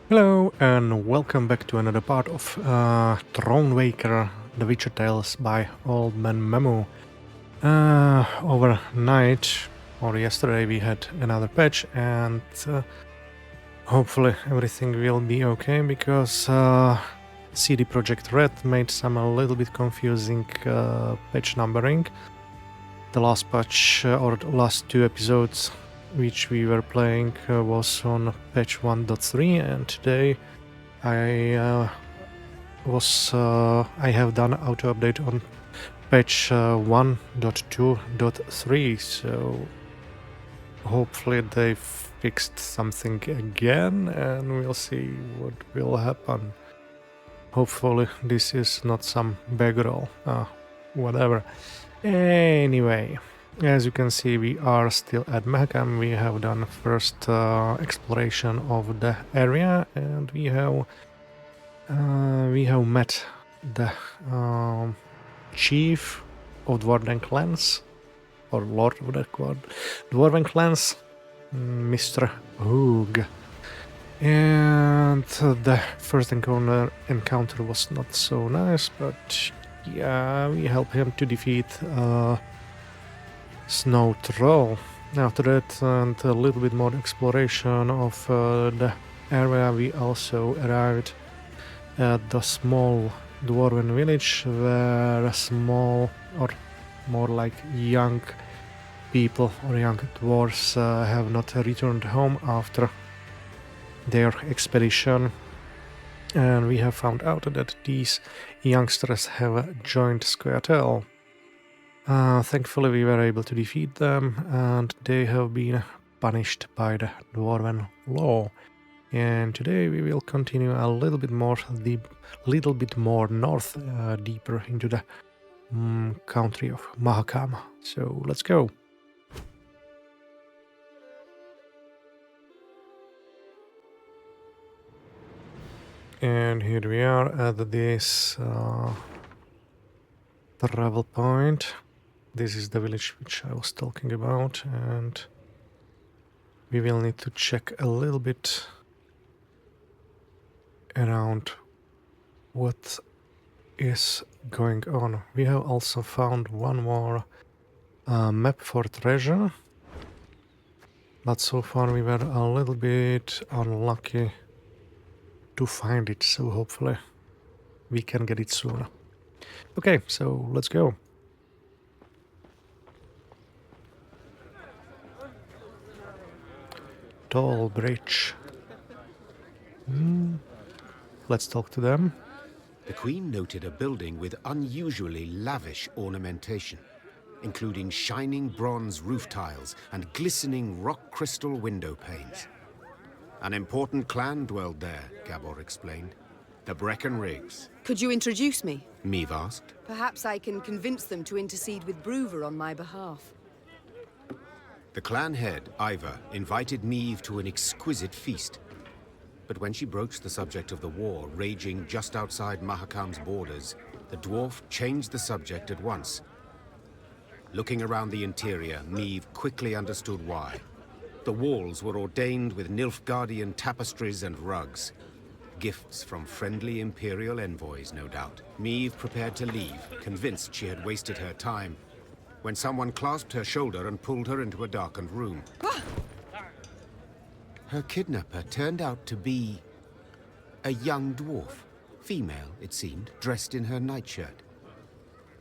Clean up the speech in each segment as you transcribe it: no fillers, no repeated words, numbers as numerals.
Hello and welcome back to another part of Thronebreaker, The Witcher Tales by Old Man Memu. Overnight, or yesterday, we had another patch and hopefully everything will be okay because CD Projekt Red made some a little bit confusing patch numbering. The last patch, or the last two episodes which we were playing was on patch 1.3, and today I have done auto update on patch 1.2.3, so hopefully they fixed something again and we'll see what will happen. Hopefully this is not some bug roll, whatever. Anyway, as you can see, we are still at Mahakam. We have done first exploration of the area, and we have met the chief of Dwarven clans, or lord of the Dwarven clans, Mr. Hoog. And the first encounter was not so nice, but yeah, we helped him to defeat Snow Troll. After that, and a little bit more exploration of the area, we also arrived at the small dwarven village where a small, or more like young people or young dwarves have not returned home after their expedition. And we have found out that these youngsters have joined Squirtle. Thankfully we were able to defeat them, and they have been punished by the Dwarven law. And today we will continue a little bit more north, deeper into the country of Mahakam. So let's go. And here we are at this travel point. This is the village which I was talking about, and we will need to check a little bit around what is going on. We have also found one more map for treasure, but so far we were a little bit unlucky to find it, so hopefully we can get it soon. Okay, so let's go. Tall bridge. Let's talk to them. The Queen noted a building with unusually lavish ornamentation, including shining bronze roof tiles and glistening rock crystal window panes. An important clan dwelled there, Gabor explained. The Breckenrigs. Could you introduce me? Meave asked. Perhaps I can convince them to intercede with Bruver on my behalf. The clan head, Iva, invited Meave to an exquisite feast. But when she broached the subject of the war raging just outside Mahakam's borders, the dwarf changed the subject at once. Looking around the interior, Meave quickly understood why. The walls were ordained with Nilfgaardian tapestries and rugs. Gifts from friendly Imperial envoys, no doubt. Meave prepared to leave, convinced she had wasted her time, when someone clasped her shoulder and pulled her into a darkened room. Her kidnapper turned out to be a young dwarf. Female, it seemed, dressed in her nightshirt.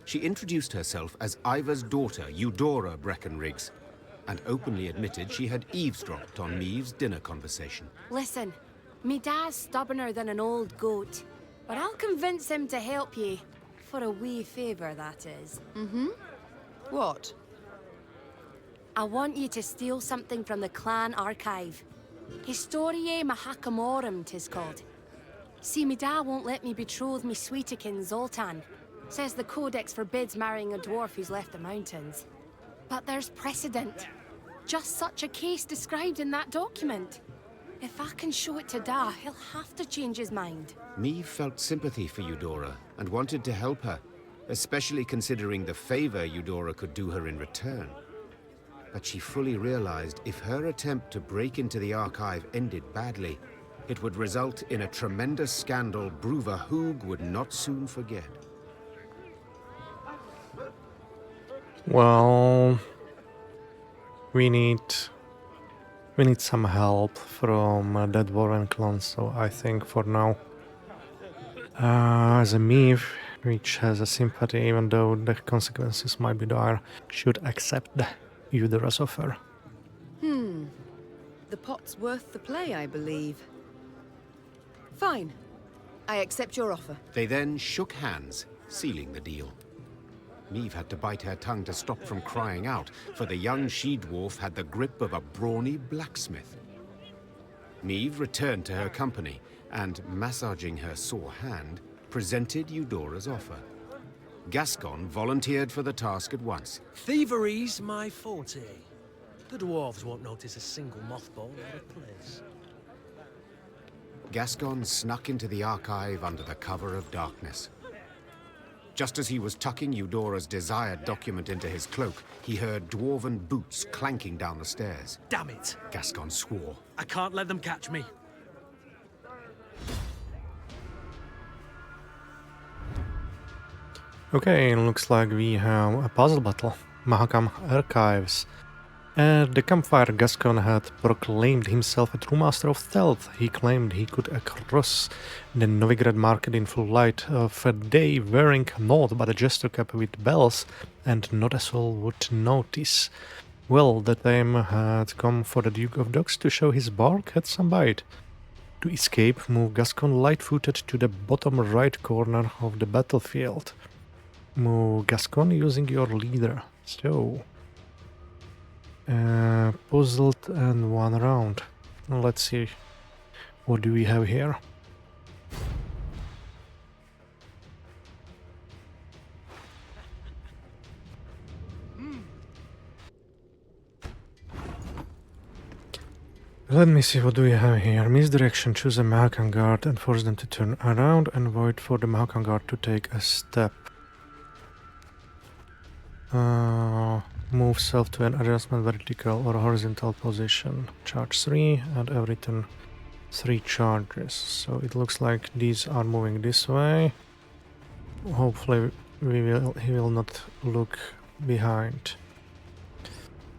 She introduced herself as Iva's daughter, Eudora Breckenrigs, and openly admitted she had eavesdropped on Meave's dinner conversation. Listen, me dad's stubborner than an old goat, but I'll convince him to help ye. For a wee favour, that is. What? I want you to steal something from the clan archive. Historiae Mahakamorum, 'tis called. See, me dad won't let me betroth me sweetikin Zoltan. Says the codex forbids marrying a dwarf who's left the mountains. But there's precedent. Just such a case described in that document. If I can show it to Da, he'll have to change his mind. Meave felt sympathy for Eudora and wanted to help her, especially considering the favor Eudora could do her in return. But she fully realized if her attempt to break into the archive ended badly, It would result in a tremendous scandal Bruver Hoog would not soon forget. Well, we need some help from the Dwarven clan, so I think for now, as a Meave, which has a sympathy, even though the consequences might be dire, should accept the Eudora's offer. The pot's worth the play, I believe. Fine. I accept your offer. They then shook hands, sealing the deal. Meave had to bite her tongue to stop from crying out, for the young she-dwarf had the grip of a brawny blacksmith. Meave returned to her company, and, massaging her sore hand, presented Eudora's offer. Gascon volunteered for the task at once. Thievery's my forte. The dwarves won't notice a single mothball out of place. Gascon snuck into the archive under the cover of darkness. Just as he was tucking Eudora's desired document into his cloak, he heard dwarven boots clanking down the stairs. Damn it! Gascon swore. I can't let them catch me. Okay, looks like we have a puzzle battle. Mahakam Archives. At the campfire, Gascon had proclaimed himself a true master of stealth. He claimed he could cross the Novigrad market in full light of day, wearing naught but a jester cap with bells, and not a soul would notice. Well, the time had come for the Duke of Dogs to show his bark had some bite. To escape, move Gascon light-footed to the bottom right corner of the battlefield. Move Gascon using your leader. So... puzzled and one round. Let's see. What do we have here? Let me see, what do we have here? Misdirection, choose a Mahakam guard and force them to turn around and wait for the Mahakam guard to take a step. Move self to an adjustment vertical or horizontal position. Charge 3 and every turn 3 charges. So it looks like these are moving this way. Hopefully he will not look behind.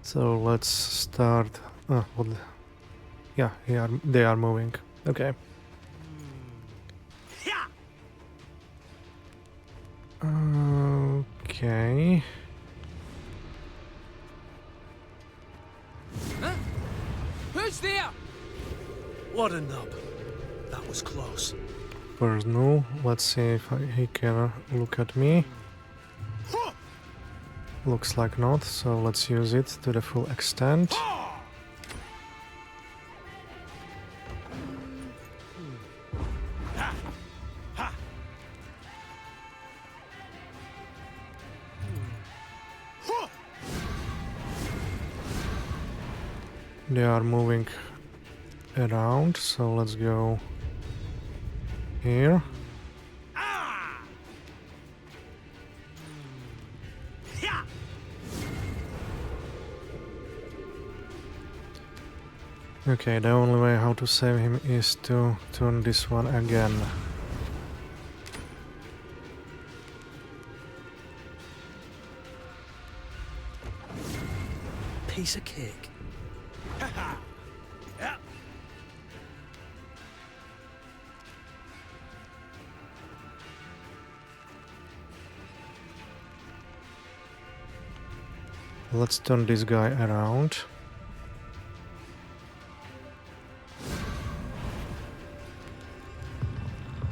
So let's start. Yeah, they are moving. Okay. Okay. Huh? Who's there? What a nub. That was close. First, no. Let's see if he can look at me. Looks like not, so let's use it to the full extent. They are moving around, so let's go here. Okay, the only way how to save him is to turn this one again. Piece of cake. Let's turn this guy around.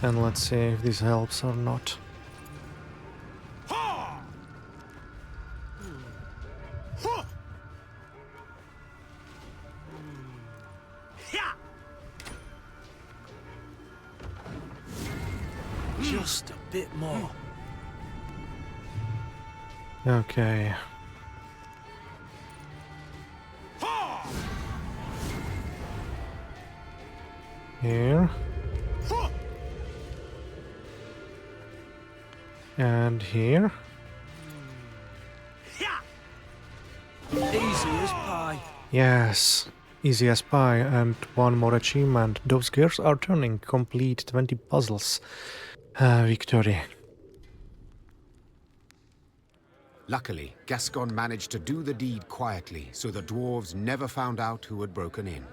And let's see if this helps or not. Just a bit more. Okay. Here. And here. Easy as pie. Yes. Easy as pie, and one more achievement. Those gears are turning. Complete 20 puzzles. Victory. Luckily, Gascon managed to do the deed quietly, so the dwarves never found out who had broken in.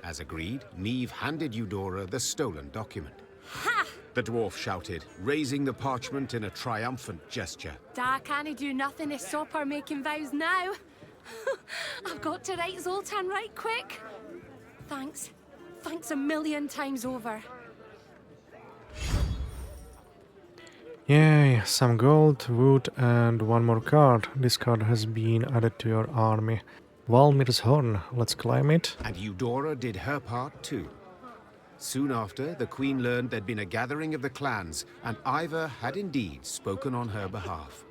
As agreed, Neve handed Eudora the stolen document. Ha! The dwarf shouted, raising the parchment in a triumphant gesture. Da can't do nothing to stop her making vows now. I've got to write Zoltan right quick. Thanks. Thanks a million times over. Yay, some gold, wood, and one more card. This card has been added to your army. Valmir's Horn. Let's climb it. And Eudora did her part too. Soon after, the Queen learned there'd been a gathering of the clans, and Ivar had indeed spoken on her behalf.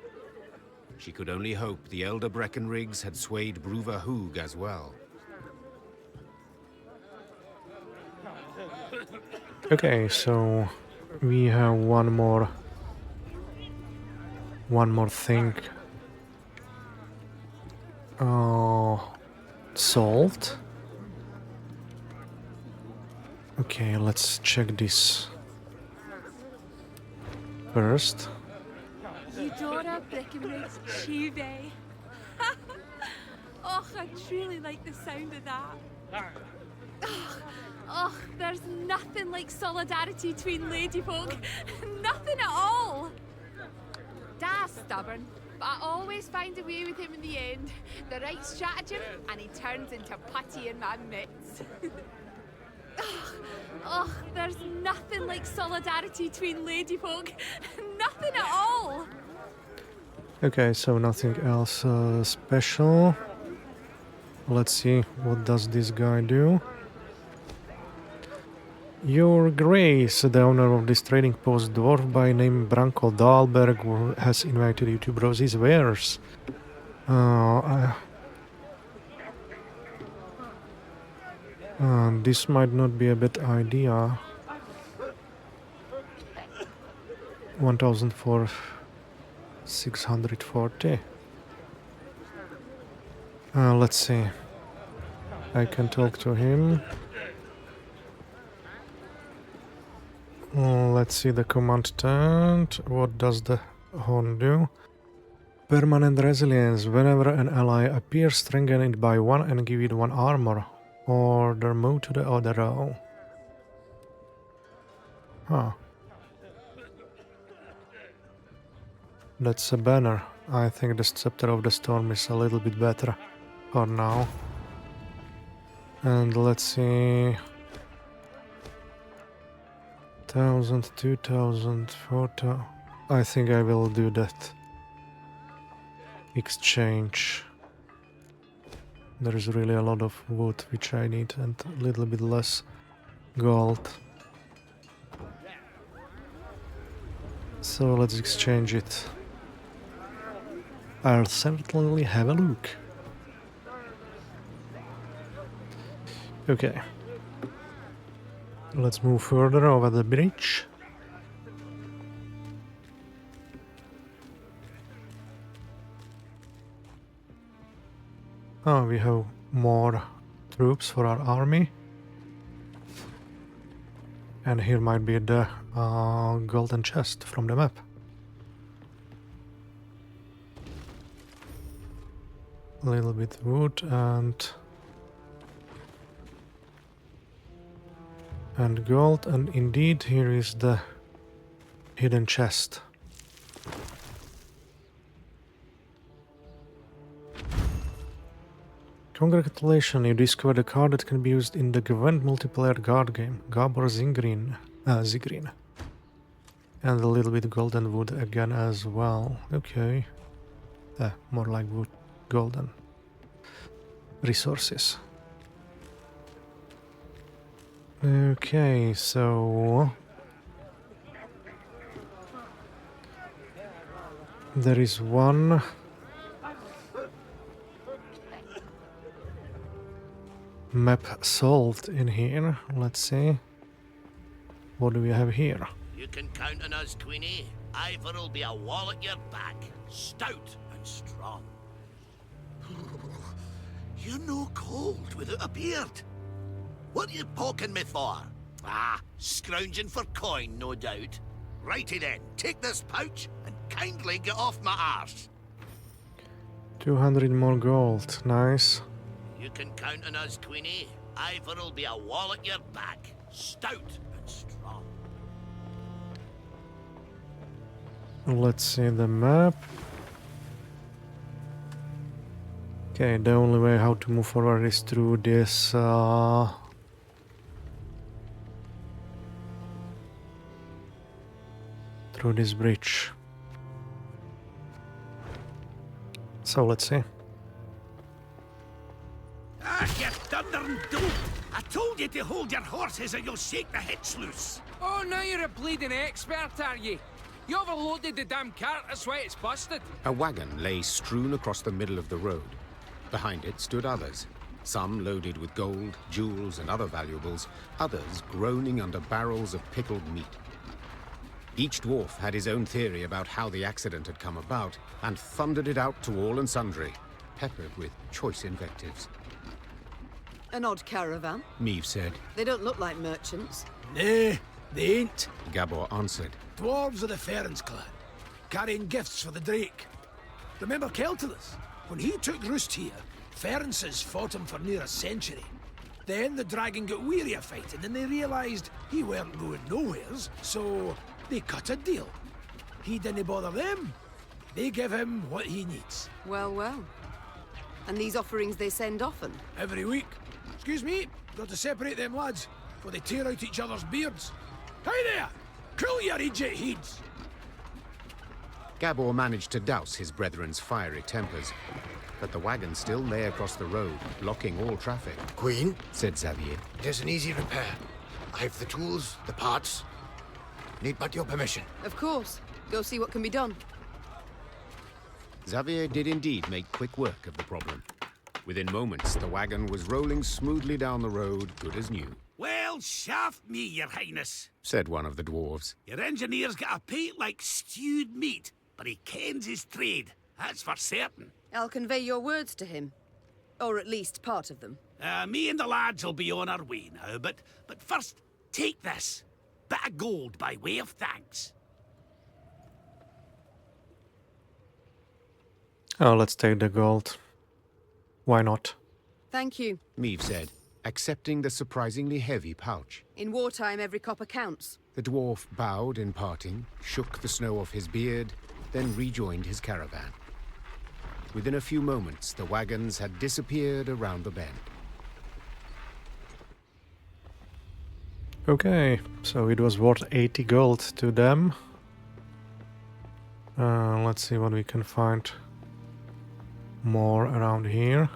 She could only hope the elder Breckenrigs had swayed Bruva Hoog as well. Okay, so we have one more thing solved. Okay, let's check this first. Eudora Breckenridge Chive. Oh, I truly like the sound of that. Oh, there's nothing like solidarity between ladyfolk. Nothing at all. Dad's stubborn, but I always find a way with him in the end. The right stratagem, and he turns into putty in my mitts. Oh, there's nothing like solidarity between ladyfolk. Nothing at all. Okay, so nothing else special. Let's see, what does this guy do? Your Grace, the owner of this trading post, dwarf by name Branko Dahlberg, has invited you to browse his wares. This might not be a bad idea. 1000 for 640. Let's see. I can talk to him. Let's see the command tent. What does the horn do? Permanent resilience. Whenever an ally appears, strengthen it by 1 and give it 1 armor. Order move to the other row. Huh. That's a banner. I think the Scepter of the Storm is a little bit better for now. And let's see. 1000, 2000, 4000. I think I will do that. Exchange. There is really a lot of wood which I need and a little bit less gold. So let's exchange it. I'll certainly have a look. Okay. Let's move further over the bridge. Oh, we have more troops for our army. And here might be the golden chest from the map. A little bit wood and gold, and indeed here is the hidden chest. Congratulations, you discovered a card that can be used in the Gwent multiplayer card game, Gabor Zigrin. And a little bit golden wood again as well. Okay. More like wood, golden resources. Okay, so there is one map solved in here. Let's see. What do we have here? You can count on us, Queenie. Ivor'll be a wall at your back, stout and strong. You're no cold without a beard. What are you poking me for? Ah, scrounging for coin, no doubt. Righty then, take this pouch and kindly get off my arse. 200 more gold. Nice. You can count on us, Queenie. Ivor'll be a wall at your back, stout and strong. Let's see the map. Okay, the only way how to move forward is through this through this bridge. So let's see. Ah, you thundering dope! I told you to hold your horses or you'll shake the hitch loose. Oh, now you're a bleeding expert, are you? You overloaded the damn cart, that's why it's busted. A wagon lay strewn across the middle of the road. Behind it stood others, some loaded with gold, jewels, and other valuables, others groaning under barrels of pickled meat. Each dwarf had his own theory about how the accident had come about, and thundered it out to all and sundry, peppered with choice invectives. An odd caravan. Meave said. They don't look like merchants. Nay, they ain't. Gabor answered. Dwarves of the Ferens clan, carrying gifts for the Drake. Remember Keltullis? When he took roost here, Ferences fought him for near a century. Then the dragon got weary of fighting and they realised he weren't going nowheres, so they cut a deal. He didn't bother them. They give him what he needs. Well, well. And these offerings they send often? Every week. Excuse me, got to separate them lads, before they tear out each other's beards. Hey there! Cool your idiot heads! Gabor managed to douse his brethren's fiery tempers, but the wagon still lay across the road, blocking all traffic. Queen, Said Xavier. it is an easy repair. I've the tools, the parts. Need but your permission. Of course. Go see what can be done. Xavier did indeed make quick work of the problem. Within moments, the wagon was rolling smoothly down the road, good as new. Well, shaft me, your highness. Said one of the dwarves. Your engineer's got a pate like stewed meat, but he kens his trade, that's for certain. I'll convey your words to him. Or at least part of them. Me and the lads will be on our way now, but first, take this. Bit of gold by way of thanks. Oh, let's take the gold. Why not? Thank you. Meave said, accepting the surprisingly heavy pouch. In wartime, every copper counts. The dwarf bowed in parting, shook the snow off his beard, then rejoined his caravan. Within a few moments, the wagons had disappeared around the bend. Okay, so it was worth 80 gold to them. Let's see what we can find more around here.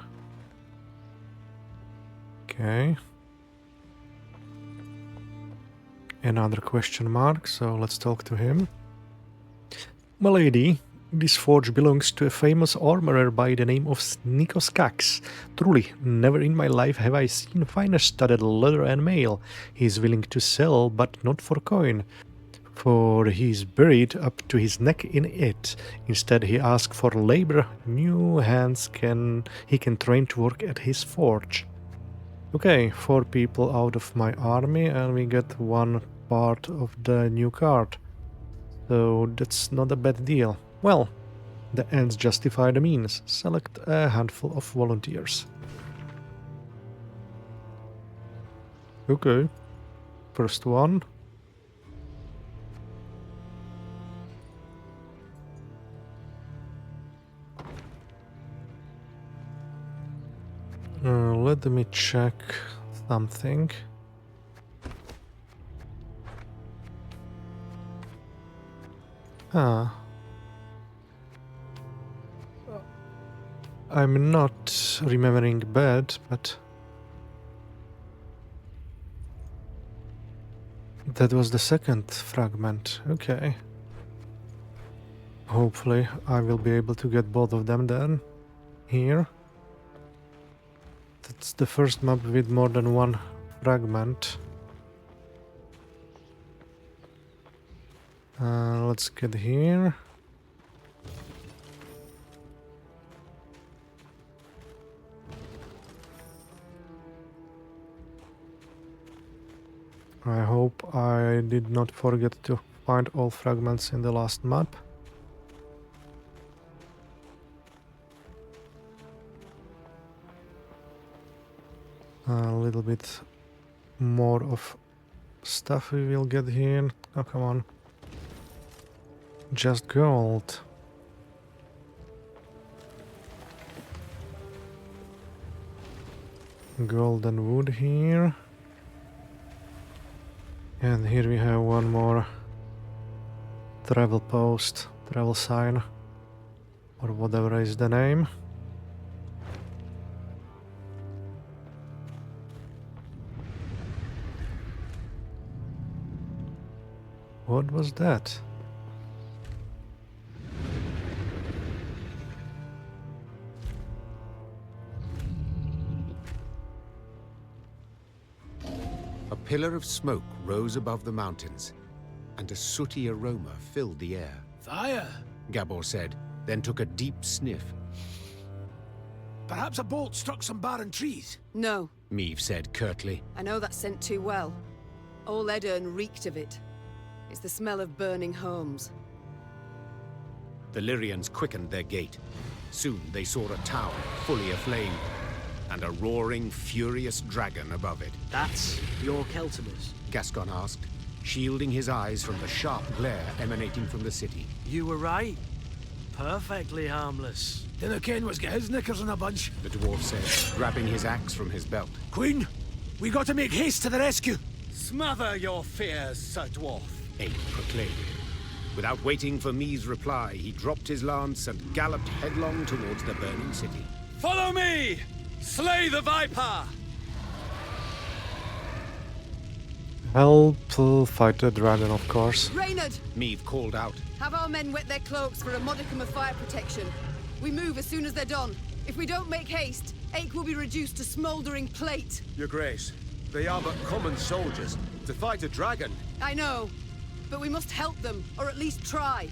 Okay. Another question mark, so let's talk to him. My lady, this forge belongs to a famous armorer by the name of Nikos Kax. Truly, never in my life have I seen finer studded leather and mail. He is willing to sell, but not for coin, for he is buried up to his neck in it. Instead, he asks for labor. New hands he can train to work at his forge. Okay, 4 people out of my army, and we get 1 part of the new card. So that's not a bad deal. Well, the ends justify the means. Select a handful of volunteers. Okay, first one. Let me check something. I'm not remembering bad, but that was the second fragment. Okay. Hopefully I will be able to get both of them then. Here. That's the first map with more than 1 fragment. Let's get here. I hope I did not forget to find all fragments in the last map. A little bit more of stuff we will get here. Oh, come on. Just gold. Golden wood here. And here we have one more travel post, travel sign, or whatever is the name. What was that? A pillar of smoke rose above the mountains, and a sooty aroma filled the air. Fire! Gabor said, then took a deep sniff. Perhaps a bolt struck some barren trees. No, Meave said curtly. I know that scent too well. All Edirn reeked of it. It's the smell of burning homes. The Lyrians quickened their gait. Soon they saw a tower fully aflame, and a roaring, furious dragon above it. That's your Kelltulis. Gascon asked, shielding his eyes from the sharp glare emanating from the city. You were right. Perfectly harmless. Dinna ken was get his knickers in a bunch. The dwarf said, grabbing his axe from his belt. Queen, we got to make haste to the rescue. Smother your fears, Sir Dwarf. Abe proclaimed. Without waiting for Meave's reply, he dropped his lance and galloped headlong towards the burning city. Follow me! Slay the Viper! Help fight the dragon, of course. Reynard! Meave called out. Have our men wet their cloaks for a modicum of fire protection. We move as soon as they're done. If we don't make haste, Ache will be reduced to smouldering plate. Your Grace, they are but common soldiers. To fight a dragon. I know, but we must help them, or at least try.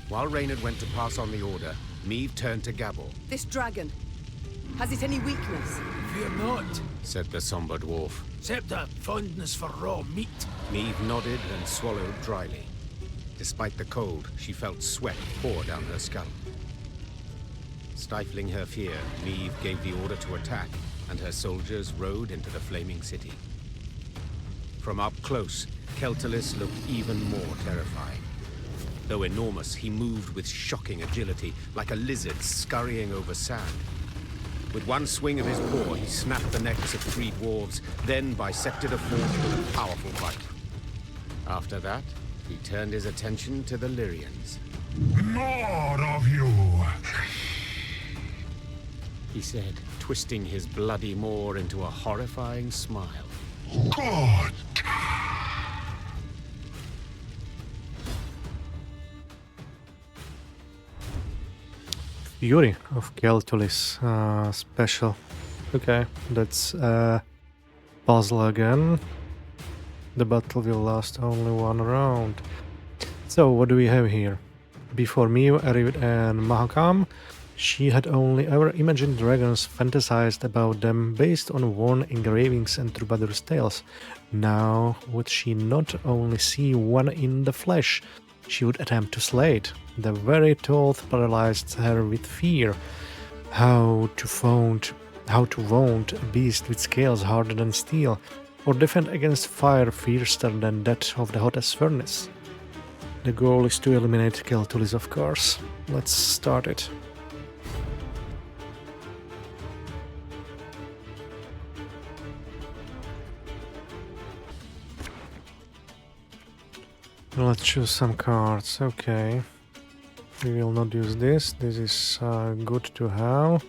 While Reynard went to pass on the order, Meave turned to Gabor. This dragon, has it any weakness? Fear not, Said the somber dwarf. except a fondness for raw meat. Meave nodded and swallowed dryly. Despite the cold, she felt sweat pour down her scalp. Stifling her fear, Meave gave the order to attack, and her soldiers rode into the flaming city. From up close, Keltullis looked even more terrifying. Though enormous, he moved with shocking agility, like a lizard scurrying over sand. With one swing of his paw, he snapped the necks of 3 dwarves, then bisected a 4th with a powerful bite. After that, he turned his attention to the Lyrians. More of you! He said, twisting his bloody maw into a horrifying smile. Good! Fury of Keltullis, special. Okay, that's a puzzle again. The battle will last only 1 round. So, what do we have here? Before Meave arrived in Mahakam, she had only ever imagined dragons, fantasized about them based on worn engravings and troubadours' tales. Now, would she not only see one in the flesh, she would attempt to slay it. The very thought paralyzed her with fear. How to wound a beast with scales harder than steel, or defend against fire fiercer than that of the hottest furnace. The goal is to eliminate Keltullis, of course. Let's start it. Let's choose some cards, okay. We will not use this, this is good to have.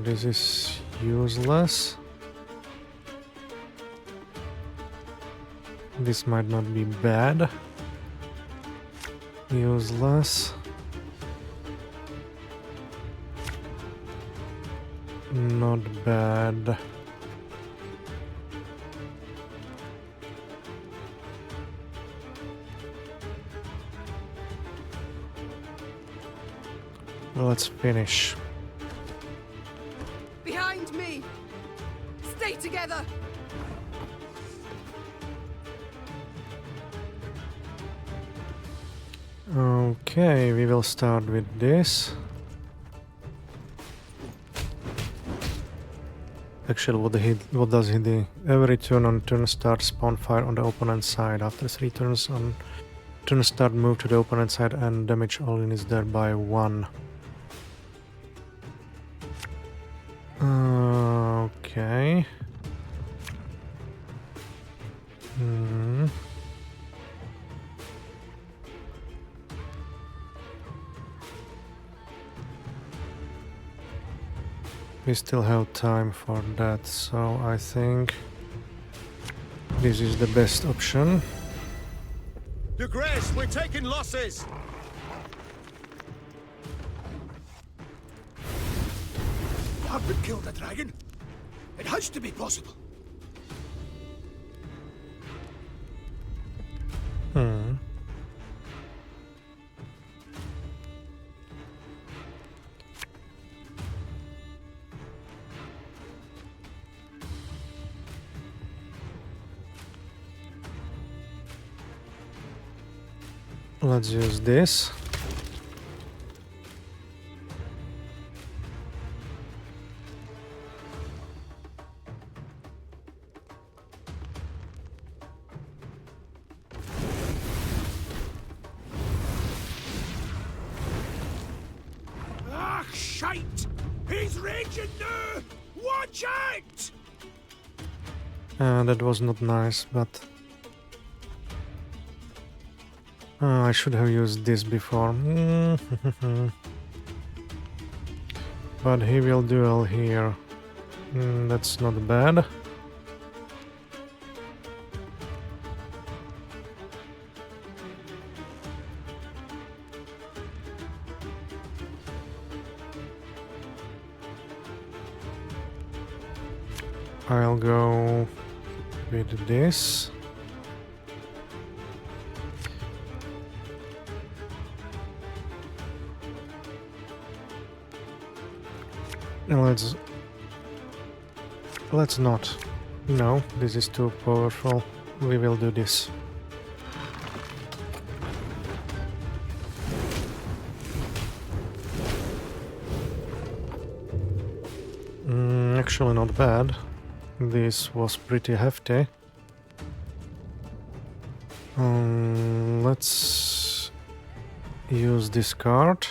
This is useless. This might not be bad. Useless. Not bad. Let's finish. Stay together! Okay, we will start with this. Actually, what does he do? Every turn on turn start, spawn fire on the opponent's side. After 3 turns on turn start, move to the opponent's side and damage all units there by 1. Okay. We still have time for that, so I think this is the best option. De Grace, we're taking losses! Haven't killed a dragon. It has to be possible. Let's use this. Ah, shite! He's raging now! Watch out! That was not nice, but I should have used this before. But he will duel here. That's not bad. I'll go with this. And let's not. No, this is too powerful. We will do this. Actually not bad. This was pretty hefty. Let's use this card.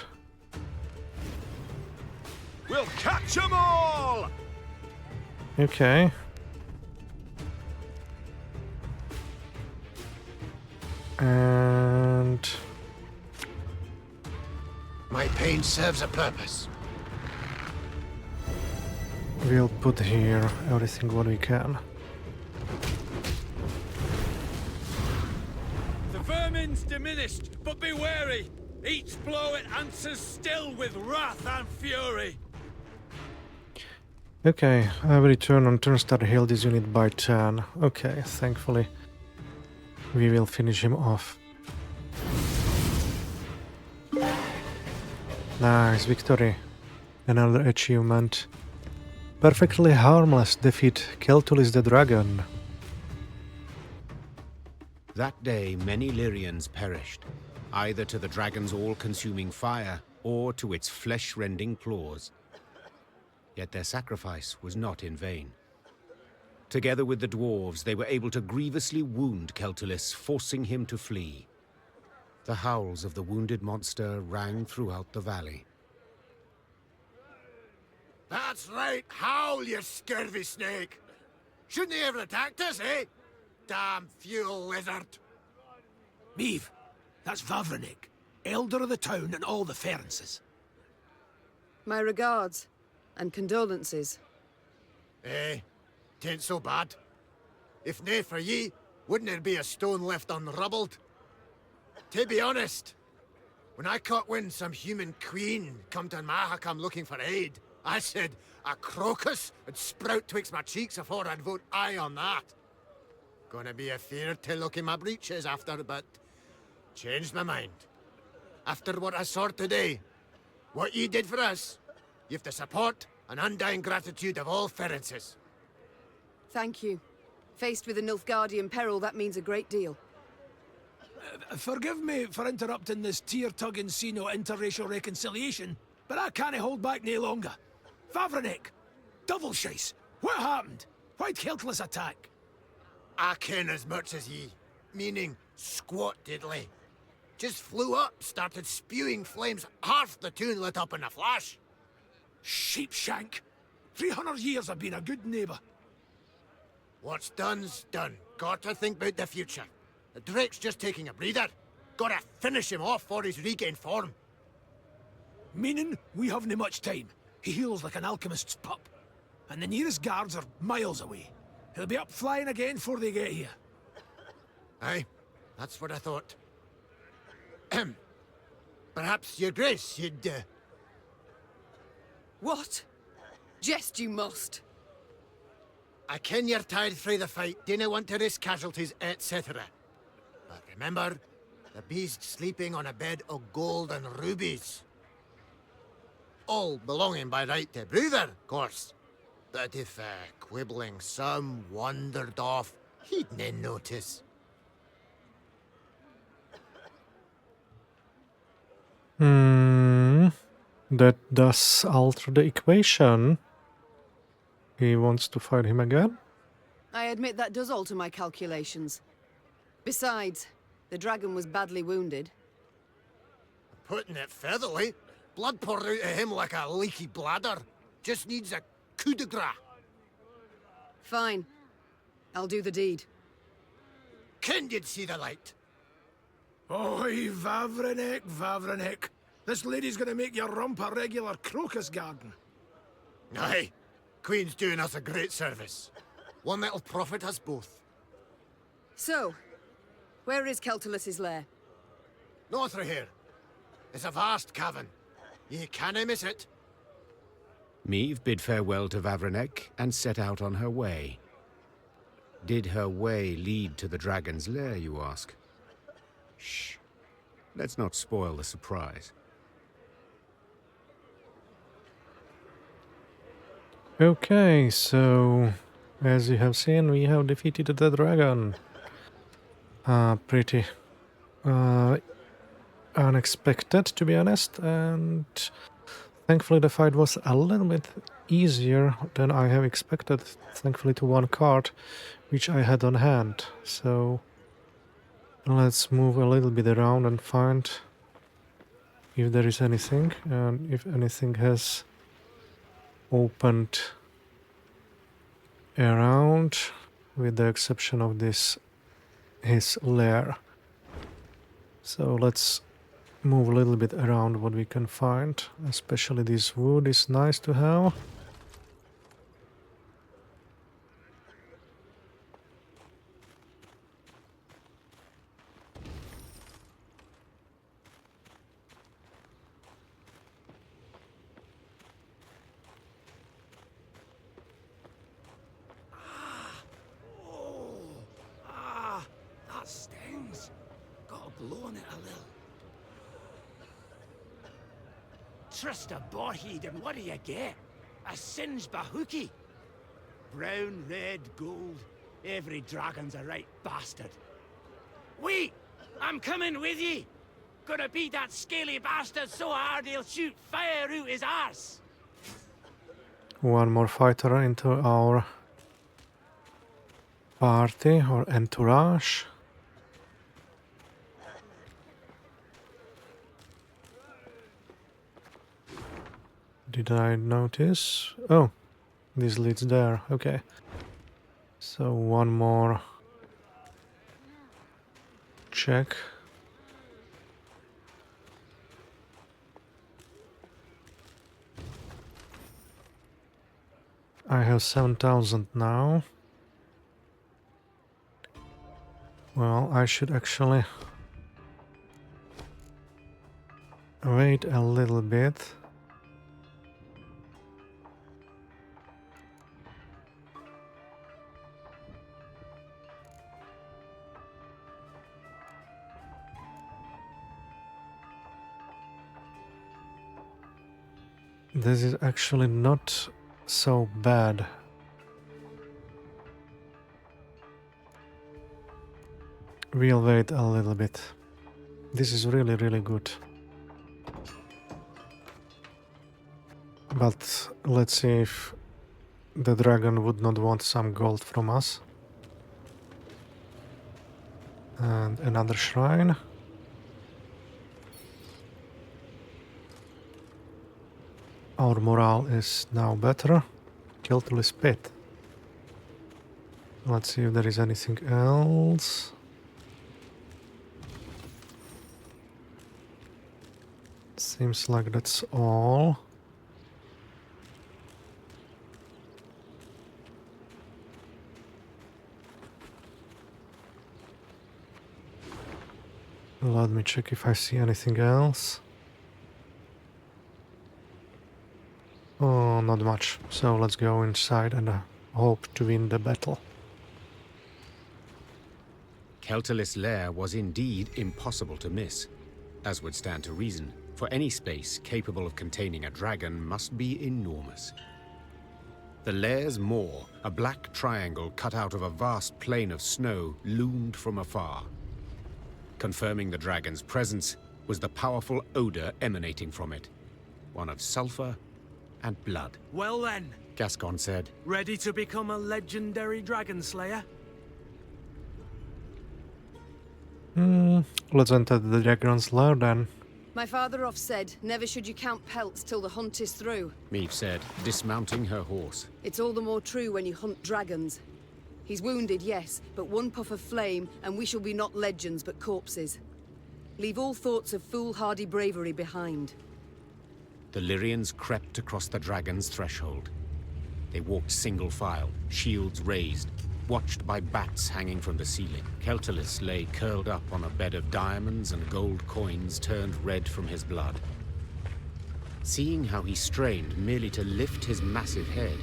We'll catch them all! Okay. And My pain serves a purpose. we'll put here everything what we can. The vermin's diminished, but be wary. Each blow it answers still with wrath and fury. Okay, every turn on turn start heal this unit by 10. Okay, thankfully we will finish him off. Nice victory. Another achievement. Perfectly harmless defeat Kelltulis the dragon. That day, many Lyrians perished, either to the dragon's all-consuming fire or to its flesh-rending claws. Yet their sacrifice was not in vain. Together with the dwarves, they were able to grievously wound Keltullis, forcing him to flee. The howls of the wounded monster rang throughout the valley. That's right, howl, you scurvy snake! Shouldn't they ever attacked us, eh? Damn fuel lizard! Meave, that's Vavrenik, elder of the town and all the Ferences. My regards and condolences. Eh, tain't so bad. If nae for ye, wouldn't there be a stone left unrubbled? To be honest, when I caught wind some human queen come to Mahakam looking for aid, I said a crocus would sprout twixt my cheeks afore I'd vote aye on that. Gonna be a fear to look in my breeches after, but changed my mind. After what I saw today, what ye did for us, you've the support and undying gratitude of all Ferences. Thank you. Faced with a Nilfgaardian peril, that means a great deal. Forgive me for interrupting this tear-tugging scene of interracial reconciliation, but I can't hold back no longer. Vavrenek! Double shice! What happened? Why'd Keltullis attack? I ken as much as ye. Meaning, squat diddly. Just flew up, started spewing flames, half the town lit up in a flash. Sheepshank! 300 years I've been a good neighbour. What's done's done. Gotta think about the future. The Drake's just taking a breather. Gotta finish him off for his regained form. Meaning, we haven't much time. He heals like an alchemist's pup. And the nearest guards are miles away. He'll be up flying again before they get here. Aye, that's what I thought. Perhaps, your grace, you'd, What? Jest you must. I ken you're tired through the fight, dinna want to risk casualties, etc. But remember, the beast sleeping on a bed of gold and rubies. All belonging by right to Bruther, of course. But if quibbling some wandered off, he'd nae notice. That does alter the equation. He wants to fight him again? I admit that does alter my calculations. Besides, the dragon was badly wounded. Putting it featherly, blood poured out of him like a leaky bladder. Just needs a coup de grace. Fine. I'll do the deed. Ken you'd see the light. Oi, Vavrenek, Vavrenek. This lady's gonna make your rump a regular crocus garden. Aye. Queen's doing us a great service. One that'll profit us both. So, where is Keltullis' lair? North of here. It's a vast cavern. Ye canna miss it. Meve bid farewell to Vavrenek and set out on her way. Did her way lead to the dragon's lair, you ask? Shh. Let's not spoil the surprise. Okay, so as you have seen, we have defeated the dragon. Pretty unexpected, to be honest, and thankfully the fight was a little bit easier than I have expected, thankfully to one card which I had on hand. So let's move a little bit around and find if there is anything, and if anything has opened around, with the exception of this, his lair. So let's move a little bit around what we can find, especially this wood is nice to have. That stings. Got a blow on it a little. Trust a boarhead, and what do you get? A singed bahookie. Brown, red, gold. Every dragon's a right bastard. Wait! I'm coming with ye! Gonna beat that scaly bastard so hard he'll shoot fire out his arse! One more fighter into our party or entourage. Did I notice? Oh, this leads there. Okay. So one more check. I have 7,000 now. Well, I should actually wait a little bit. This is actually not so bad. We'll wait a little bit. This is really, really good. But let's see if the dragon would not want some gold from us. And another shrine. Our morale is now better. Keltullis pit. Let's see if there is anything else. Seems like that's all. Let me check if I see anything else. Oh, not much. So let's go inside and hope to win the battle. Kelltulis' lair was indeed impossible to miss, as would stand to reason, for any space capable of containing a dragon must be enormous. The lair's maw, a black triangle cut out of a vast plain of snow, loomed from afar. Confirming the dragon's presence was the powerful odor emanating from it, one of sulfur and blood. Well then, Gascon said. ready to become a legendary dragon slayer? Let's enter the dragon's lair then. My father oft said, never should you count pelts till the hunt is through. Meve said, dismounting her horse. It's all the more true when you hunt dragons. He's wounded, yes, but one puff of flame, and we shall be not legends, but corpses. Leave all thoughts of foolhardy bravery behind. The Lyrians crept across the dragon's threshold. They walked single file, shields raised, watched by bats hanging from the ceiling. Keltullis lay curled up on a bed of diamonds and gold coins turned red from his blood. Seeing how he strained merely to lift his massive head,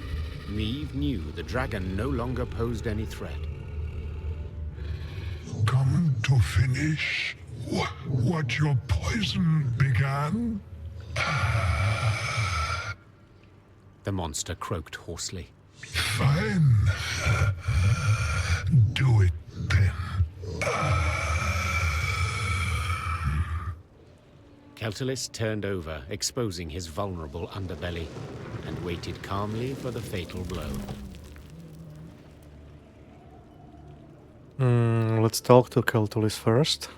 Meve knew the dragon no longer posed any threat. Come to finish what your poison began? The monster croaked hoarsely. Fine. Do it then. Keltullis turned over, exposing his vulnerable underbelly, and waited calmly for the fatal blow. Let's talk to Keltullis first.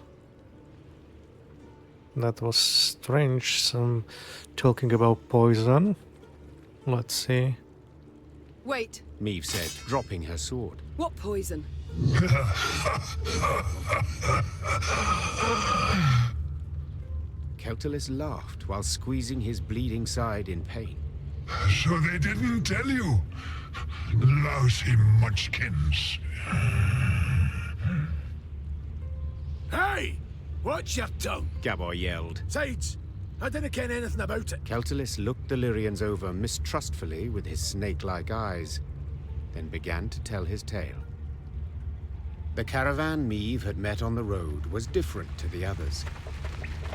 That was strange, some talking about poison. Let's see. Wait, Meve said, dropping her sword. what poison? Keltullis laughed while squeezing his bleeding side in pain. So they didn't tell you? Lousy munchkins. Hey! Watch your tongue! Gabor yelled. Sides! I didn't ken anything about it. Keltullis looked the Lyrians over mistrustfully with his snake-like eyes, then began to tell his tale. The caravan Meve had met on the road was different to the others.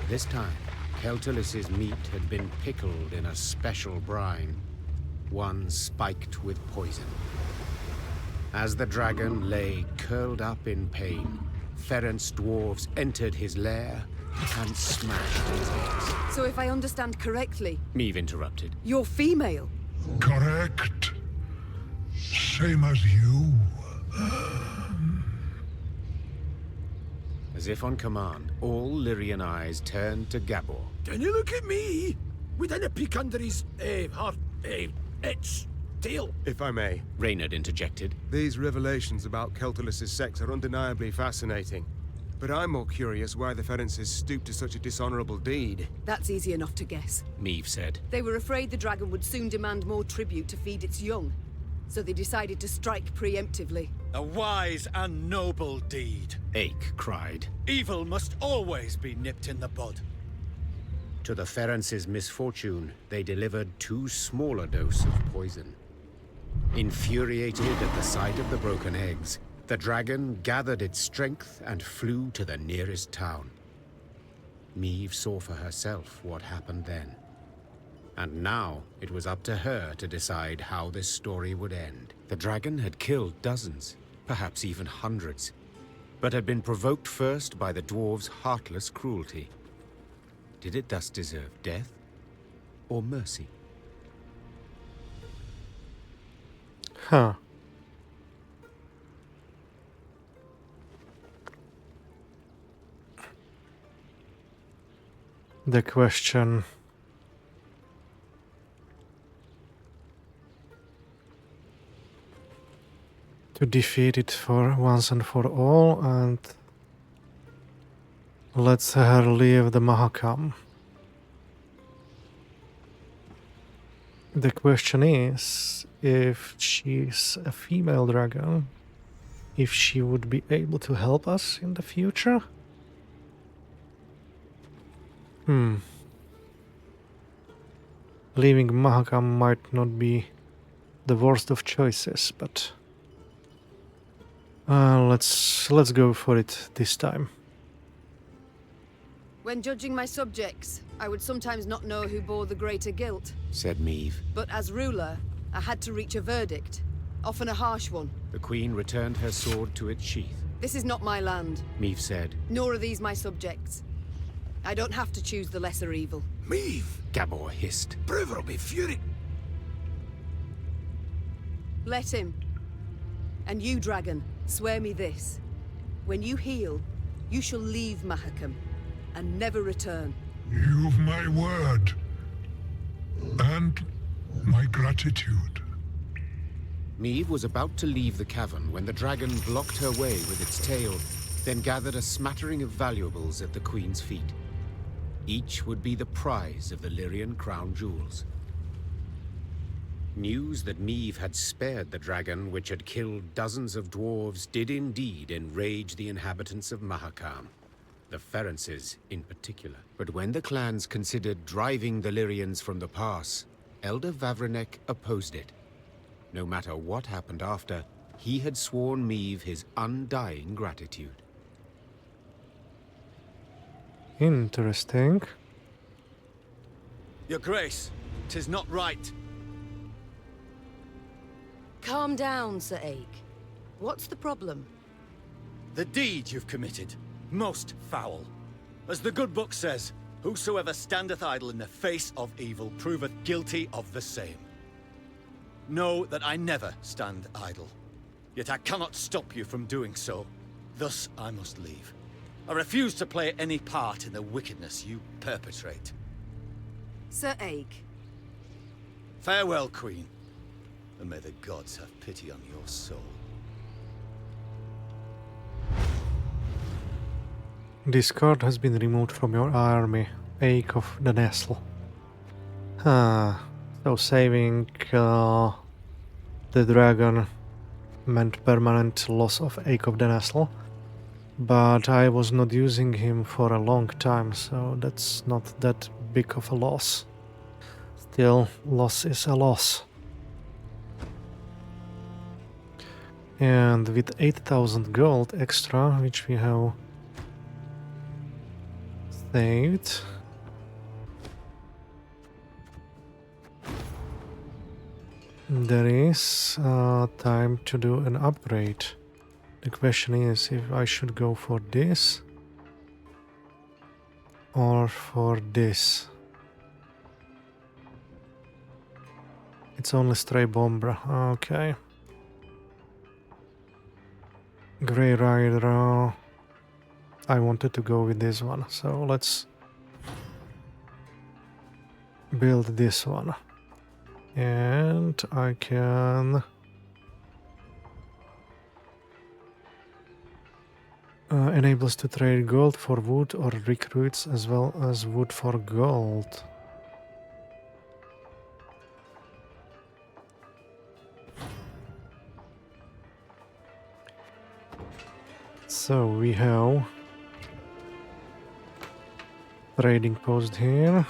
This time, Keltullis's meat had been pickled in a special brine, one spiked with poison. As the dragon lay curled up in pain, Ferenc dwarves entered his lair and smashed his eggs. So if I understand correctly, Meve interrupted. you're female? Correct. Same as you. As if on command, all Lyrian eyes turned to Gabor. Can you look at me? We didn't peek under his, its tail. If I may, Reynard interjected. these revelations about Keltullis' sex are undeniably fascinating. But I'm more curious why the Ferences stooped to such a dishonorable deed. That's easy enough to guess. Meve said. They were afraid the dragon would soon demand more tribute to feed its young, so they decided to strike preemptively. A wise and noble deed. Ache cried. Evil must always be nipped in the bud. To the Ferences' misfortune, they delivered too small a dose of poison. Infuriated at the sight of the broken eggs, the dragon gathered its strength and flew to the nearest town. Meve saw for herself what happened then. And now it was up to her to decide how this story would end. The dragon had killed dozens, perhaps even hundreds. but had been provoked first by the dwarves' heartless cruelty. Did it thus deserve death or mercy? Huh. The question. To defeat it for once and for all, and let's her leave the Mahakam. The question is, if she's a female dragon, if she would be able to help us in the future? Leaving Mahakam might not be the worst of choices, but let's go for it this time. When judging my subjects, I would sometimes not know who bore the greater guilt. Said Meve. But as ruler, I had to reach a verdict, often a harsh one. The queen returned her sword to its sheath. This is not my land. Meve said. Nor are these my subjects. I don't have to choose the lesser evil. Meve! Gabor hissed. Brewer will be furious. Let him. And you, dragon, swear me this. When you heal, you shall leave Mahakam and never return. You've my word. And my gratitude. Meve was about to leave the cavern when the dragon blocked her way with its tail, then gathered a smattering of valuables at the queen's feet. Each would be the prize of the Lyrian crown jewels. News that Meve had spared the dragon, which had killed dozens of dwarves, did indeed enrage the inhabitants of Mahakam, the Ferences in particular. But when the clans considered driving the Lyrians from the pass, Elder Vavrenek opposed it. No matter what happened after, he had sworn Meve his undying gratitude. Interesting. Your Grace, 'tis not right. Calm down, Sir Ake. What's the problem? The deed you've committed, most foul. As the good book says, whosoever standeth idle in the face of evil proveth guilty of the same. Know that I never stand idle. Yet I cannot stop you from doing so. Thus I must leave. I refuse to play any part in the wickedness you perpetrate. Sir Ake. Farewell, Queen. And may the gods have pity on your soul. This card has been removed from your army. Ache of the Nestle. So saving the dragon meant permanent loss of Ache of the Nestle. But I was not using him for a long time, so that's not that big of a loss. Still, loss is a loss. And with 8,000 gold extra, which we have saved, there is time to do an upgrade. The question is if I should go for this or for this. It's only stray bomber. Okay. Grey Rider. I wanted to go with this one, so let's build this one. And I can enables to trade gold for wood or recruits as well as wood for gold. So we have trading post here.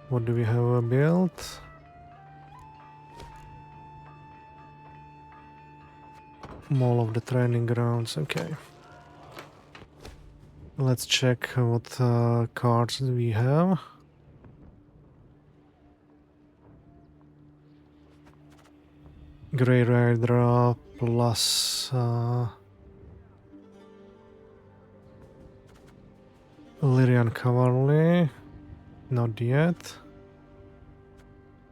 What do we have built? Mall of the training grounds, okay. Let's check what cards we have. Grey Rider plus Lyrian Cavalry, not yet,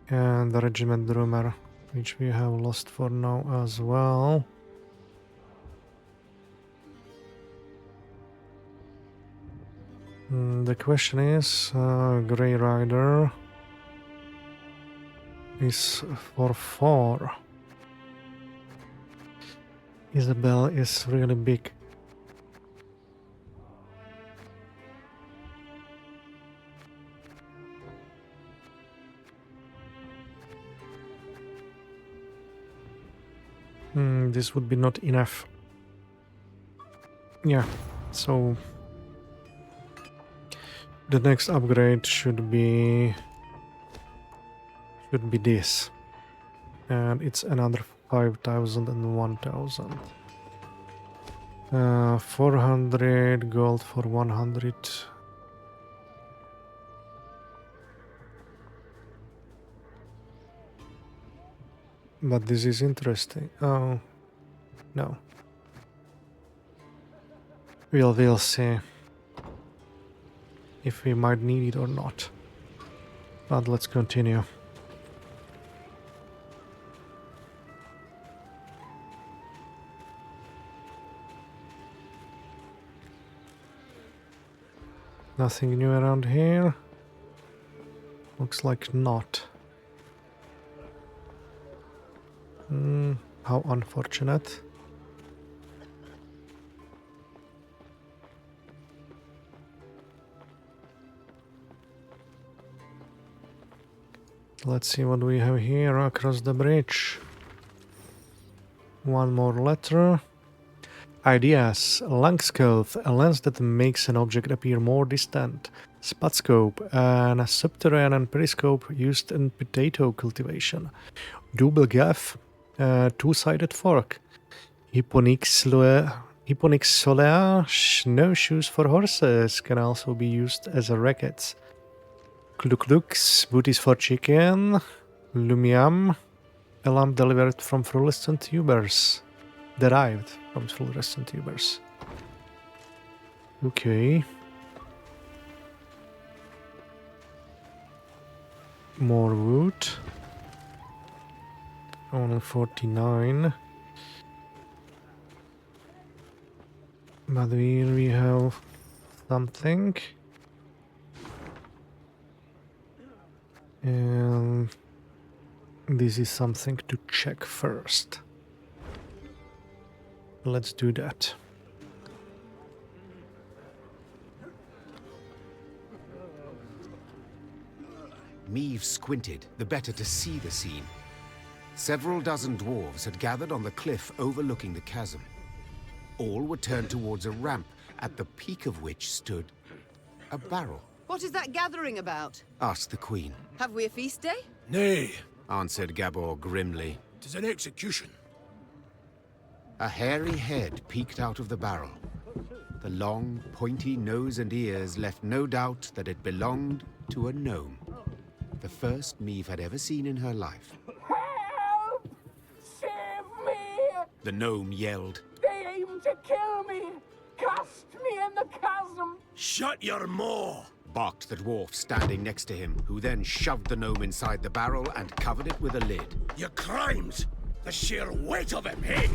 and the Regiment Drummer, which we have lost for now as well. The question is, Grey Rider is for 4. Isabel is really big. This would be not enough. Yeah, so the next upgrade should be this, and it's another 5,000 and 1,000. 400 gold for 100. But this is interesting. Oh, no. We'll see if we might need it or not. But let's continue. Nothing new around here? Looks like not. How unfortunate. Let's see what we have here across the bridge. One more letter. Ideas. Langscope, a lens that makes an object appear more distant. Spatscope, a subterranean periscope used in potato cultivation. Double gaff, two-sided fork. Hyponyx solea, snowshoes for horses, can also be used as a racket. Kluklux, booties for chicken. Lumiam, a lamp delivered from fluorescent tubers. Derived from fluorescent tubers. Okay. More wood. Only 49. But here we have something. And this is something to check first. Let's do that. Meave squinted, the better to see the scene. Several dozen dwarves had gathered on the cliff overlooking the chasm. All were turned towards a ramp, at the peak of which stood a barrel. What is that gathering about? Asked the queen. Have we a feast day? Nay, Answered Gabor grimly. 'tis an execution. A hairy head peeked out of the barrel. The long, pointy nose and ears left no doubt that it belonged to a gnome. The first Meave had ever seen in her life. Help! Save me! The gnome yelled. They aim to kill me! Cast me in the chasm! Shut your maw! Barked the dwarf standing next to him, who then shoved the gnome inside the barrel and covered it with a lid. Your crimes! The sheer weight of him, hey?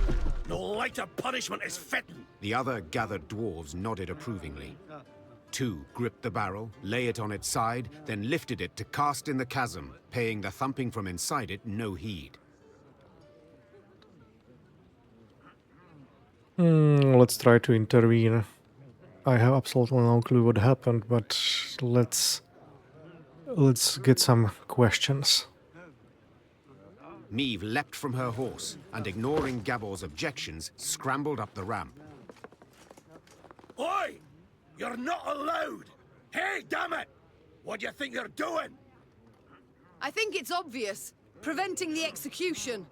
No lighter punishment is fitting. The other gathered dwarves nodded approvingly. Two gripped the barrel, lay it on its side, then lifted it to cast in the chasm, paying the thumping from inside it no heed. Let's try to intervene. I have absolutely no clue what happened, but let's get some questions. Meave leapt from her horse, and ignoring Gabor's objections, scrambled up the ramp. Oi! You're not allowed! Hey, damn it! What do you think you're doing? I think it's obvious. Preventing the execution.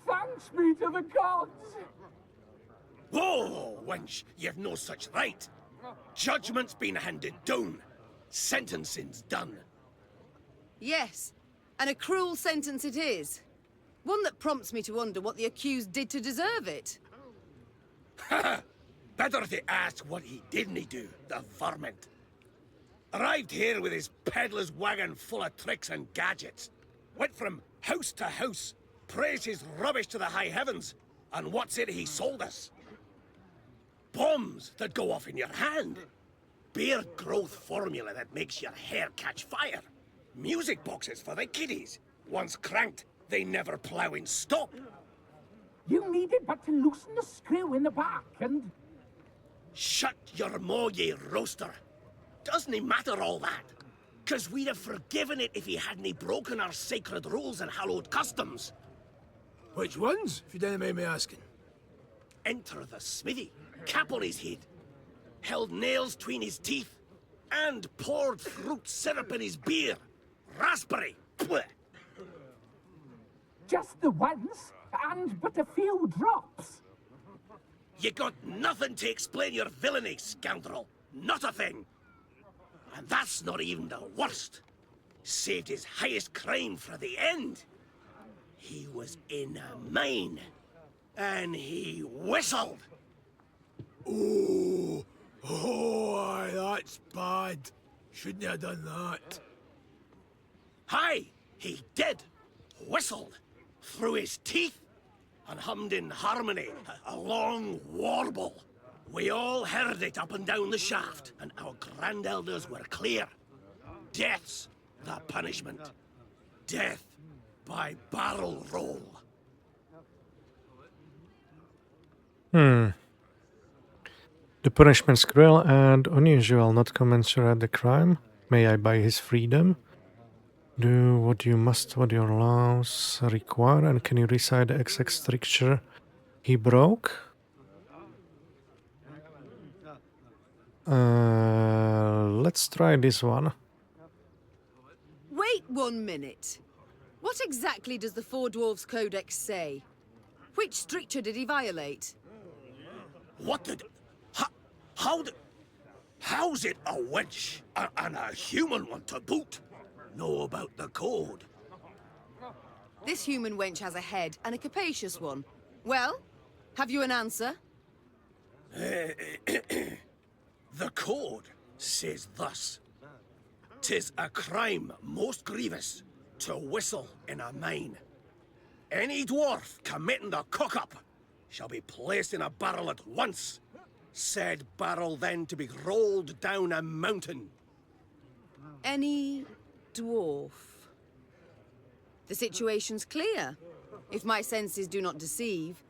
Thanks be to the gods! Whoa, wench! You've no such right! Judgment's been handed down. Sentencing's done. Yes. And a cruel sentence it is. One that prompts me to wonder what the accused did to deserve it. Better to ask what he didn't do, the varmint. Arrived here with his peddler's wagon full of tricks and gadgets. Went from house to house, praised his rubbish to the high heavens, and what's it he sold us? Bombs that go off in your hand. Beer growth formula that makes your hair catch fire. Music boxes for the kiddies. Once cranked, they never plough in stop. You needed but to loosen the screw in the back and... Shut your maw, ye roaster. Doesn't it matter all that? 'Cause we'd have forgiven it if he hadn't broken our sacred rules and hallowed customs. Which ones, if you don't mind me asking? Enter the smithy, cap on his head, held nails between his teeth, and poured fruit syrup in his beer. Raspberry. Blech. Just the once, and but a few drops. You got nothing to explain your villainy, scoundrel. Not a thing. And that's not even the worst. Saved his highest crime for the end. He was in a mine, and he whistled. Oh, aye, that's bad. Shouldn't have done that. Aye, he did. Whistled. Through his teeth. And hummed in harmony, a long warble. We all heard it up and down the shaft, and our grand elders were clear. Death's the punishment. Death by barrel roll. The punishment's cruel and unusual, not commensurate the crime. May I buy his freedom? Do what you must, what your laws require, and can you recite the exact stricture he broke? Let's try this one. Wait 1 minute. What exactly does the Four Dwarfs Codex say? Which stricture did he violate? What did... How's it a wench and a human one to boot know about the code? This human wench has a head, and a capacious one. Well, have you an answer? The code says thus. 'Tis a crime most grievous to whistle in a mine. Any dwarf committing the cock-up shall be placed in a barrel at once. Said barrel then to be rolled down a mountain. Any dwarf? The situation's clear. If my senses do not deceive,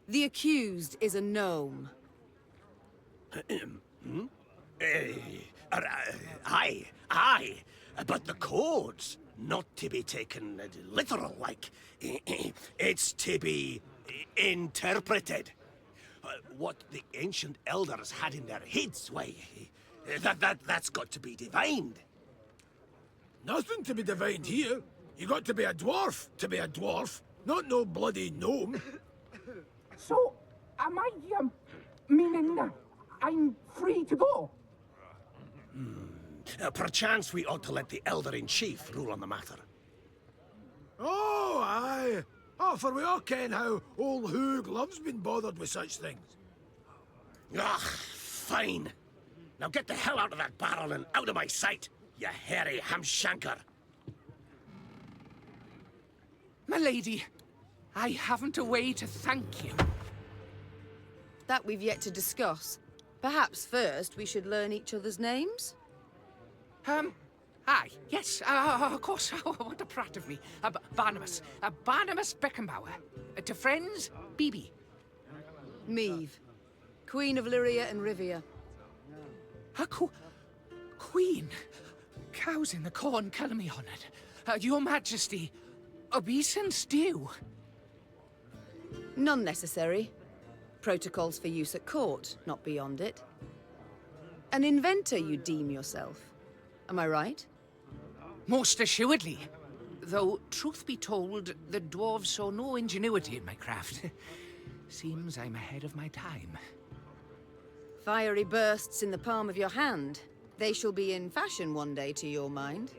the accused is a gnome. Aye, but the code's not to be taken literal, like. It's to be interpreted. What the ancient elders had in their heads, why, that's got to be divined. Nothing to be divined here. You got to be a dwarf, not no bloody gnome. So, am I, meaning I'm free to go? Perchance we ought to let the Elder-in-Chief rule on the matter. Oh, aye. Oh, for we all ken how old Hoog loves being bothered with such things. Ah, fine. Now get the hell out of that barrel and out of my sight, you hairy hamshanker. My lady, I haven't a way to thank you. That we've yet to discuss. Perhaps first we should learn each other's names? Aye, yes, of course. What a prat of me. Barnabus. Barnabus Beckenbauer. To friends, BB. Meve, Queen of Lyria and Rivia. Queen? Cows in the corn, colour me honoured. Your Majesty, obeisance due. None necessary. Protocols for use at court, not beyond it. An inventor you deem yourself. Am I right? Most assuredly. Though, truth be told, the dwarves saw no ingenuity in my craft. Seems I'm ahead of my time. Fiery bursts in the palm of your hand. They shall be in fashion one day, to your mind.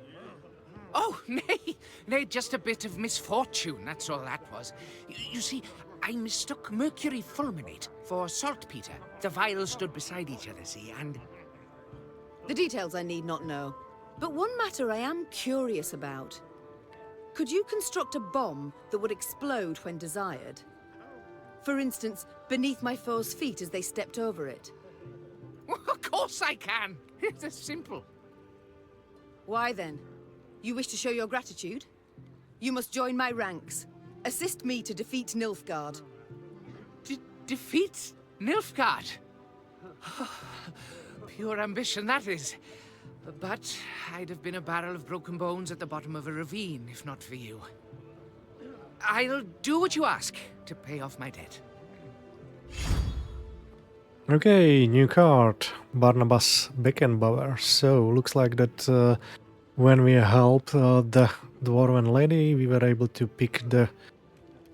Oh, nay, just a bit of misfortune, that's all that was. You see, I mistook mercury fulminate for saltpeter. The vials stood beside each other, see, and... The details I need not know. But one matter I am curious about. Could you construct a bomb that would explode when desired? For instance, beneath my foe's feet as they stepped over it. Of course I can. It's simple. Why then? You wish to show your gratitude? You must join my ranks. Assist me to defeat Nilfgaard. Defeat Nilfgaard? Pure ambition, that is. But I'd have been a barrel of broken bones at the bottom of a ravine, if not for you. I'll do what you ask to pay off my debt. Okay, new card, Barnabus Beckenbauer. So, looks like that when we helped the Dwarven lady, we were able to pick the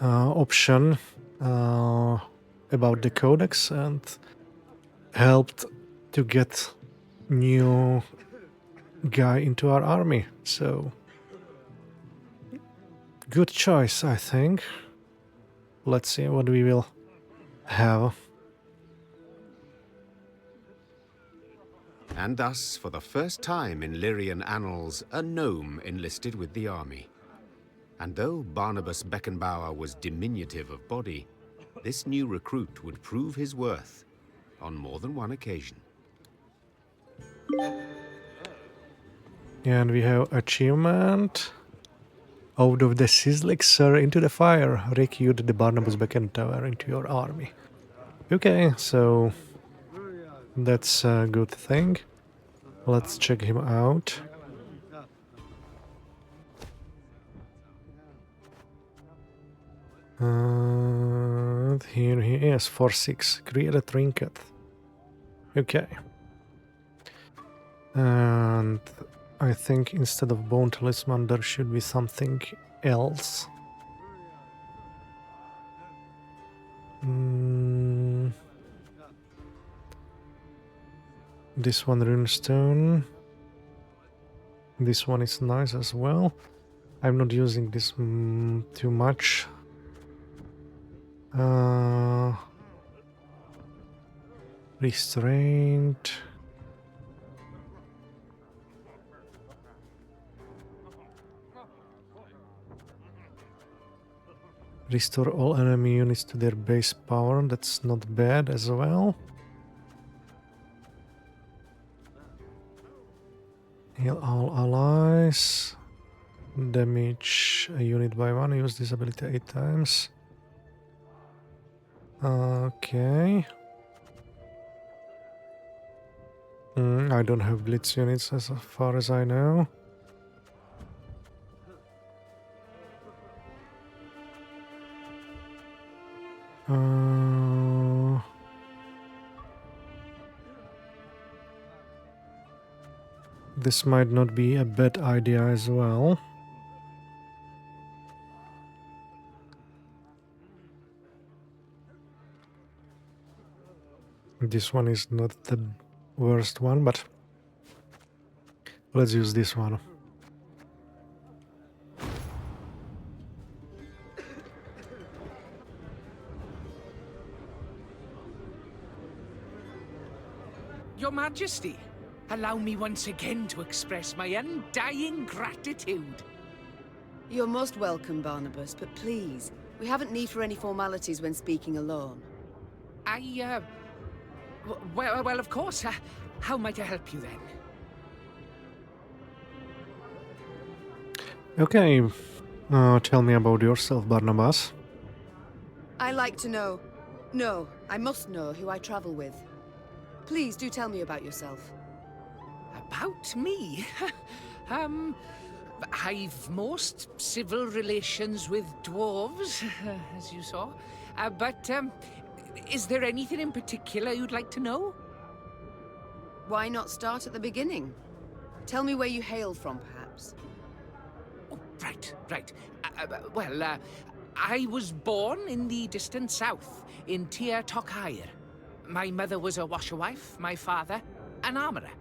option about the codex and helped to get new guy into our army. So, good choice, I think. Let's see what we will have. And thus, for the first time in Lyrian annals, a gnome enlisted with the army. And though Barnabus Beckenbauer was diminutive of body, this new recruit would prove his worth on more than one occasion. And we have achievement. Out of the sizzlixer into the fire, recruit the Barnabus Beckenbauer into your army. Okay, so that's a good thing. Let's check him out. Here he is, 4/6. Create a trinket. Okay. And I think instead of bone talisman there should be something else. This one runestone. This one is nice as well. I'm not using this too much. Restraint. Restore all enemy units to their base power. That's not bad as well. Heal all allies. Damage a unit by 1. Use this ability 8 times. Okay. I don't have blitz units as far as I know. This might not be a bad idea as well. This one is not the worst one, but let's use this one. Your Majesty, allow me once again to express my undying gratitude. You're most welcome, Barnabas, but please, we haven't need for any formalities when speaking alone. Well, of course. How might I help you then? Okay, tell me about yourself, Barnabas. I like to know. No, I must know who I travel with. Please do tell me about yourself. About me? I've most civil relations with dwarves, as you saw. But is there anything in particular you'd like to know? Why not start at the beginning? Tell me where you hail from, perhaps. Oh, right. Well, I was born in the distant south, in Tir Tokhair. My mother was a washerwife, my father, an armourer.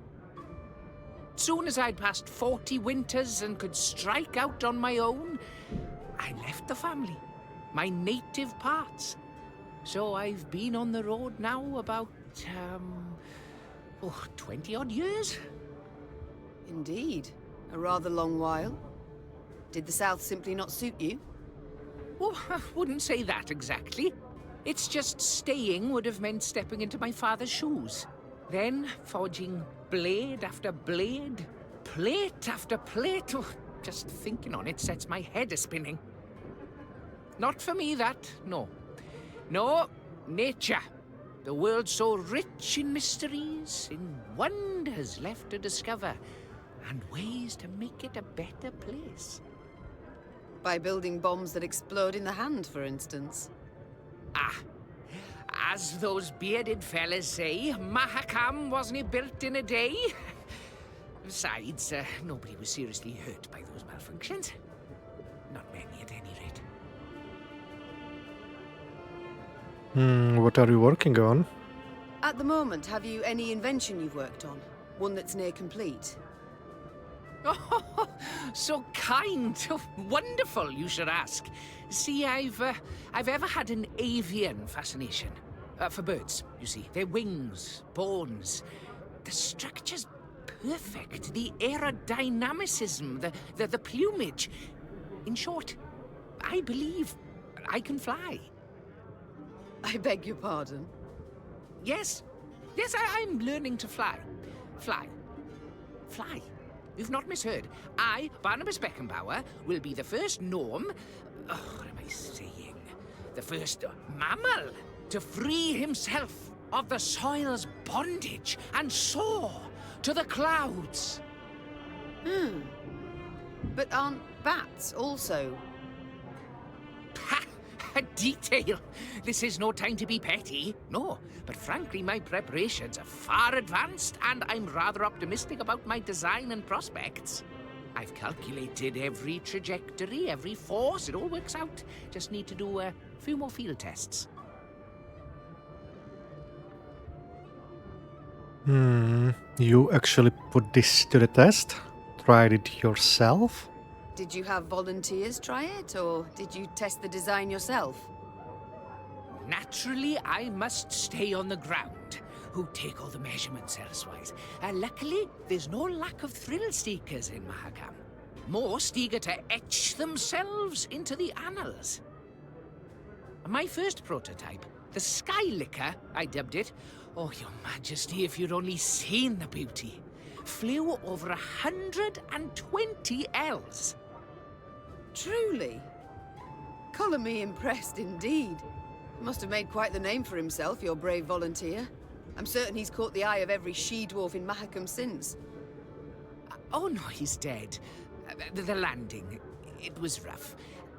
Soon as I'd passed 40 winters and could strike out on my own, I left the family, my native parts. So I've been on the road now about, 20-odd years. Indeed. A rather long while. Did the South simply not suit you? Oh, I wouldn't say that exactly. It's just staying would have meant stepping into my father's shoes. Then forging blade after blade, plate after plate. Oh, just thinking on it sets my head a-spinning. Not for me, that, no. No, nature. The world so rich in mysteries, in wonders left to discover, and ways to make it a better place. By building bombs that explode in the hand, for instance. Ah, as those bearded fellas say, Mahakam wasn't built in a day. Besides, nobody was seriously hurt by those malfunctions. Not many, at any rate. What are you working on? At the moment, have you any invention you've worked on? One that's near complete? Oh, so kind. Oh, wonderful, you should ask. See, I've ever had an avian fascination. For birds, you see. Their wings, bones. The structure's perfect. The aerodynamicism, the plumage. In short, I believe I can fly. I beg your pardon? Yes. Yes, I'm learning to fly. Fly. Fly. You've not misheard. I, Barnabus Beckenbauer, will be the first gnome... Oh, what am I saying? The first mammal to free himself of the soil's bondage and soar to the clouds. But aren't bats also? A detail. This is no time to be petty. No, but frankly, my preparations are far advanced, and I'm rather optimistic about my design and prospects. I've calculated every trajectory, every force. It all works out. Just need to do a few more field tests. You actually put this to the test? Tried it yourself? Did you have volunteers try it, or did you test the design yourself? Naturally, I must stay on the ground. Who take all the measurements elsewise. Luckily, there's no lack of thrill-seekers in Mahakam. Most eager to etch themselves into the annals. My first prototype, the Skylicker, I dubbed it. Oh, your majesty, if you'd only seen the beauty. Flew over 120 ells. Truly? Colour me impressed indeed. Must have made quite the name for himself, your brave volunteer. I'm certain he's caught the eye of every she-dwarf in Mahakam since. Oh no, he's dead. The landing, it was rough.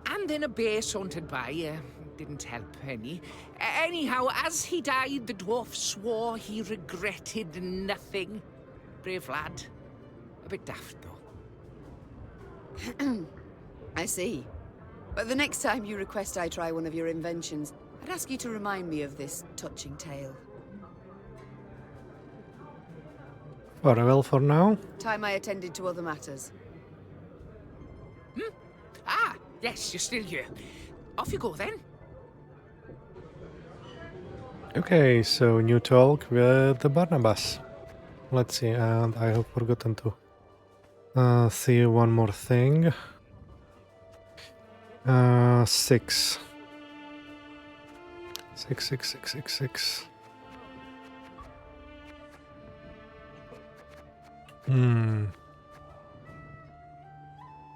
And then a bear sauntered by, didn't help any. Anyhow, as he died, the dwarf swore he regretted nothing. Brave lad. A bit daft, though. I see. But the next time you request I try one of your inventions, I'd ask you to remind me of this touching tale. Farewell for now. Time I attended to other matters. Ah, yes, you're still here. Off you go, then. Okay, so new talk with the Barnabas. Let's see, and I have forgotten to see one more thing. 6. 6.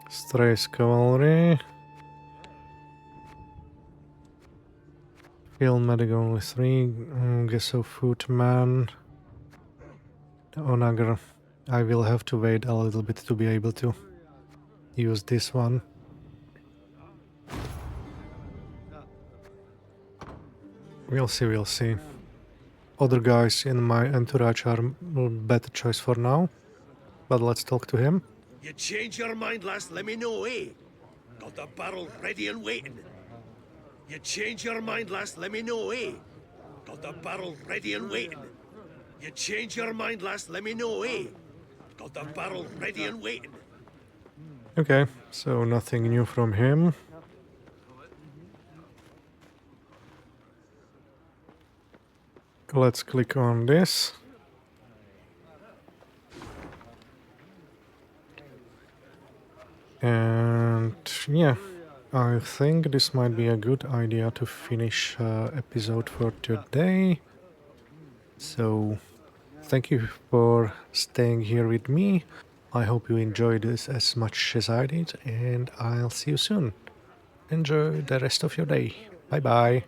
Strays Cavalry. Field medic only 3. Gesso Footman. The Onager. I will have to wait a little bit to be able to use this one. We'll see. Other guys in my entourage are better choice for now. But let's talk to him. You change your mind, lass, let me know, eh? Got the barrel ready and waiting. You change your mind, lass, let me know, eh? Got the barrel ready and waiting. You change your mind, lass, let me know, eh? Got the barrel ready and waiting. Okay, so nothing new from him. Let's click on this. And yeah, I think this might be a good idea to finish episode for today. So thank you for staying here with me. I hope you enjoyed this as much as I did, and I'll see you soon. Enjoy the rest of your day. Bye bye.